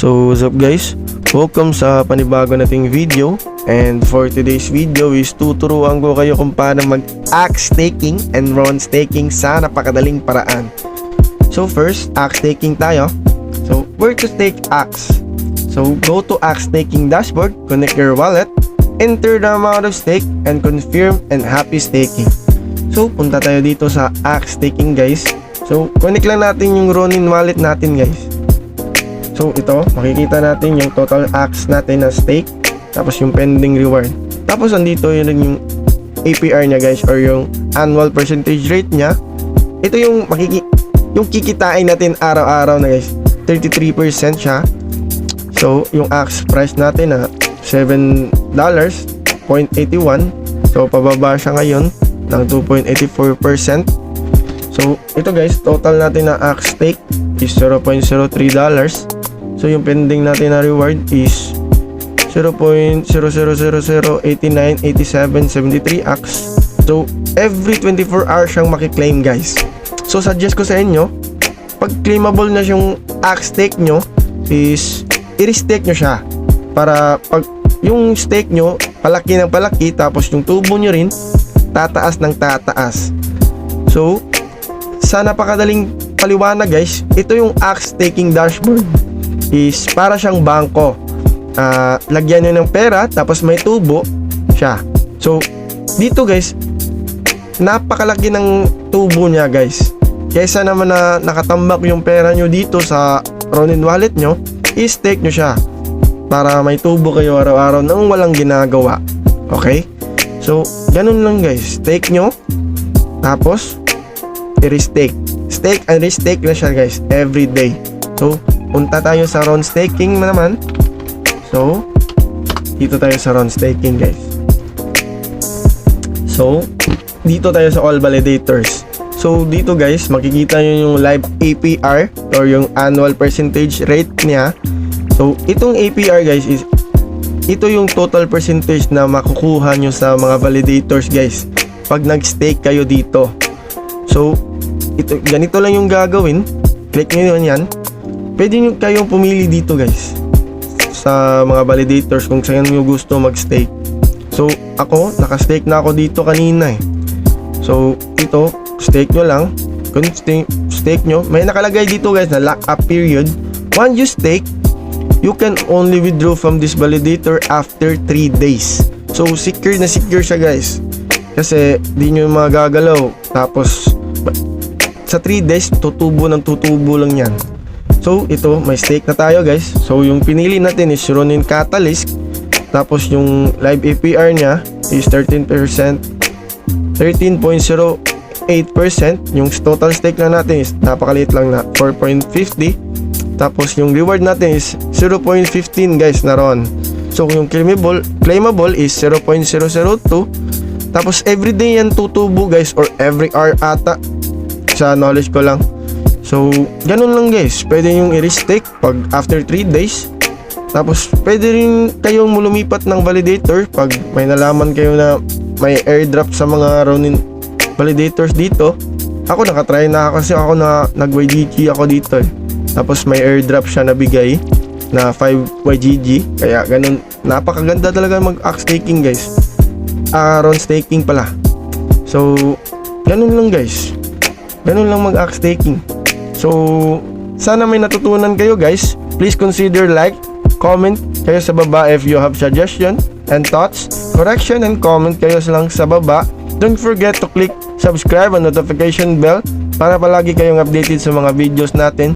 So what's up guys? Welcome sa panibago nating video. And for today's video is tuturuan ko kayo kung paano mag-axe staking and RON staking sa napakadaling paraan. So first, axe staking tayo. So where to stake axe? So go to axe staking dashboard, connect your wallet, enter the amount of stake, and confirm and happy staking. So punta tayo dito sa axe staking guys. So connect lang natin yung Ronin wallet natin guys. So ito, makikita natin yung total axe natin na stake, tapos yung pending reward. Tapos andito yun yung APR niya guys, or yung annual percentage rate niya. Ito yung yung kikitain natin araw-araw na guys. 33% siya. So yung axe price natin na $7.81. So pababa siya ngayon ng 2.84%. So ito guys, total natin na axe stake is $0.03. So yung pending natin na reward is 0.0000898773 axe. So every 24 hours siyang makiklaim guys. So suggest ko sa inyo, pag claimable na yung axe stake nyo is i-restake nyo siya, para pag yung stake nyo palaki ng palaki, tapos yung tubo nyo rin tataas ng tataas. So sa napakadaling paliwanag guys, ito yung axe staking dashboard is para siyang bangko. Lagyan nyo ng pera, tapos may tubo siya. So dito guys, napakalaki ng tubo niya guys. Kesa naman na nakatambak yung pera nyo dito sa Ronin wallet nyo, i-stake nyo siya para may tubo kayo araw-araw nang walang ginagawa. Okay? So ganun lang guys, stake nyo, tapos i-restake. Stake and restake na siya guys every day. So punta tayo sa RON staking naman. So dito tayo sa RON staking guys. So dito tayo sa all validators. So dito guys, makikita nyo yung live APR or yung annual percentage rate niya. So itong APR guys is ito yung total percentage na makukuha nyo sa mga validators guys pag nag-stake kayo dito. So ito, ganito lang yung gagawin. Click nyo yan. Pwede nyo kayong pumili dito guys sa mga validators kung saan nyo gusto mag-stake. So ako, naka-stake na ako dito kanina eh. So ito, stake nyo lang. Kung stake nyo, may nakalagay dito guys na lock-up period. Once you stake, you can only withdraw from this validator after 3 days. So secure na secure siya guys, kasi di nyo magagalaw. Tapos sa 3 days, tutubo lang yan. So ito, may stake na tayo guys. So yung pinili natin is Ronin Catalyst. Tapos yung live APR niya is 13%, 13.08%. Yung total stake na natin is napakaliit lang na 4.50. Tapos yung reward natin is 0.15 guys na RON. So yung claimable is 0.002. Tapos everyday yan tutubo guys, or every hour ata, sa knowledge ko lang. So ganun lang guys, pwede yung i-restake pag after 3 days. Tapos pwede rin kayong lumipat ng validator pag may nalaman kayo na may airdrop sa mga Ronin validators dito. Ako nakatry na kasi ako na nag-YGG ako dito eh. Tapos may airdrop siya na bigay na 5 YGG. Kaya ganun, napakaganda talaga mag-axe staking guys. RON staking pala. So ganun lang guys, ganun lang mag-axe staking. So sana may natutunan kayo guys. Please consider like, comment kayo sa baba if you have suggestion and thoughts, correction and comment kayo lang sa baba. Don't forget to click subscribe and notification bell para palagi kayong updated sa mga videos natin.